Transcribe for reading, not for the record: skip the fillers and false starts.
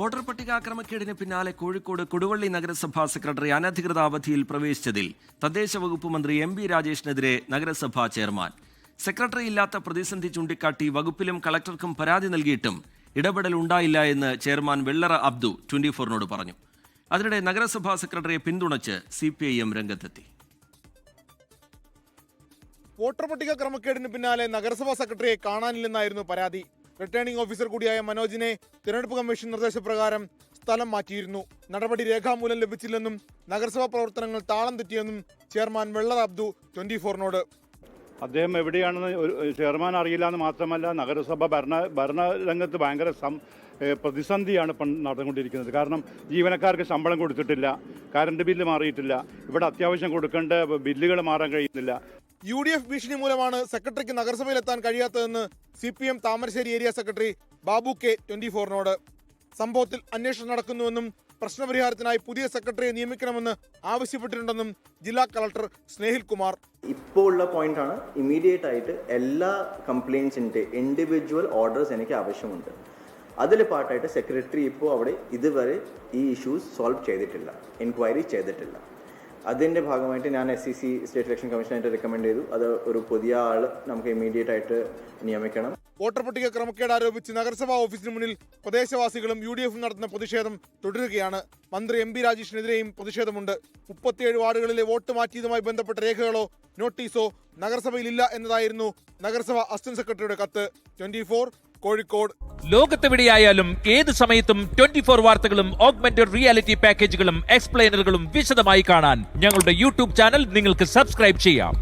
Voter പട്ടിക ക്രമക്കേടിന് പിന്നാലെ കോഴിക്കോട് കൊടുവള്ളി നഗരസഭാ സെക്രട്ടറി അനധികൃത അവധിയിൽ പ്രവേശിച്ചതിൽ തദ്ദേശ വകുപ്പ് മന്ത്രി എം ബി രാജേഷിനെതിരെ നഗരസഭാ ചെയർമാൻ. സെക്രട്ടറി ഇല്ലാത്ത പ്രതിസന്ധി ചൂണ്ടിക്കാട്ടി വകുപ്പിലും കളക്ടർക്കും പരാതി നൽകിയിട്ടും ഇടപെടൽ ഉണ്ടായില്ല എന്ന് ചെയർമാൻ വെള്ളറ അബ്ദു 24-നോട് പറഞ്ഞു. അതിനിടെ നഗരസഭാ സെക്രട്ടറിയെ പിന്തുണച്ച് CPIM രംഗത്തെത്തി. വോട്ടർ പട്ടിക ക്രമക്കേടിന് പിന്നാലെ നഗരസഭാ സെക്രട്ടറിയെ കാണാനില്ലെന്നായിരുന്നു പരാതി. റിട്ടേണിംഗ് ഓഫീസർ കൂടിയായ മനോജിനെ തിരഞ്ഞെടുപ്പ് കമ്മീഷൻ നിർദ്ദേശപ്രകാരം സ്ഥലം മാറ്റിയിരുന്നു. നടപടി രേഖാമൂലം ലഭിച്ചില്ലെന്നും നഗരസഭാ പ്രവർത്തനങ്ങൾ താളം തെറ്റിയെന്നും ചെയർമാൻ വെള്ളറ അബ്ദു 24-നോട്. അദ്ദേഹം എവിടെയാണെന്ന് ചെയർമാൻ അറിയില്ല എന്ന് മാത്രമല്ല, നഗരസഭ ഭരണരംഗത്ത് ഭയങ്കര പ്രതിസന്ധിയാണ് നടന്നുകൊണ്ടിരിക്കുന്നത്. കാരണം ജീവനക്കാർക്ക് ശമ്പളം കൊടുത്തിട്ടില്ല, കറണ്ട് ബില്ല് മാറിയിട്ടില്ല, ഇവിടെ അത്യാവശ്യം കൊടുക്കേണ്ട ബില്ലുകൾ മാറാൻ കഴിയുന്നില്ല. UDF ഭീഷണി മൂലമാണ് സെക്രട്ടറിക്ക് നഗരസഭയിലെത്താൻ കഴിയാത്തതെന്ന് CPM Thamarassery area secretary Babu K 24-നോട്. സംഭവത്തിൽ അന്വേഷണം നടക്കുന്നുവെന്നും പ്രശ്നപരിഹാരത്തിനായി പുതിയ സെക്രട്ടറിയെ നിയമിക്കണമെന്ന് ആവശ്യപ്പെട്ടിട്ടുണ്ടെന്നും ജില്ലാ കളക്ടർ സ്നേഹിൽ കുമാർ. ഇപ്പോൾ ഉള്ള പോയിന്റാണ്, ഇമ്മീഡിയറ്റ് ആയിട്ട് എല്ലാ കംപ്ലയിൻസിൻ്റെ ഇൻഡിവിജ്വൽ ഓർഡേഴ്സ് എനിക്ക് ആവശ്യമുണ്ട്. അതിൽ പാട്ടായിട്ട് സെക്രട്ടറി ഇപ്പോൾ അവിടെ ഇതുവരെ ഈ ഇഷ്യൂസ് സോൾവ് ചെയ്തിട്ടില്ല, എൻക്വയറി ചെയ്തിട്ടില്ല. അതിൻ്റെ ഭാഗമായിട്ട് ഞാൻ SEC സ്റ്റേറ്റ് ഇലക്ഷൻ കമ്മീഷനായിട്ട് റെക്കമെൻഡ് ചെയ്തു. അത് ഒരു പുതിയ ആൾ നമുക്ക് ഇമ്മീഡിയറ്റ് ആയിട്ട് നിയമിക്കണം. വോട്ടർ പട്ടിക ക്രമക്കേട് ആരോപിച്ച് നഗരസഭാ ഓഫീസിന് മുന്നിൽ പ്രദേശവാസികളും UDF നടത്തുന്ന പ്രതിഷേധം തുടരുകയാണ്. മന്ത്രി MB രാജേഷിനെതിരെയും പ്രതിഷേധമുണ്ട്. 37 വാർഡുകളിലെ വോട്ട് മാറ്റിയതുമായി ബന്ധപ്പെട്ട രേഖകളോ നോട്ടീസോ നഗരസഭയിലില്ല എന്നതായിരുന്നു നഗരസഭാ അസിസ്റ്റന്റ് സെക്രട്ടറിയുടെ കത്ത്. 24 കോഴിക്കോട്. ലോകത്തെവിടെയായാലും ഏത് സമയത്തും 24 വാർത്തകളും ഓഗ്മെന്റഡ് റിയാലിറ്റി പാക്കേജുകളും എക്സ്പ്ലെയിനറുകളും വിശദമായി കാണാൻ ഞങ്ങളുടെ YouTube ചാനൽ നിങ്ങൾക്ക് സബ്സ്ക്രൈബ് ചെയ്യാം.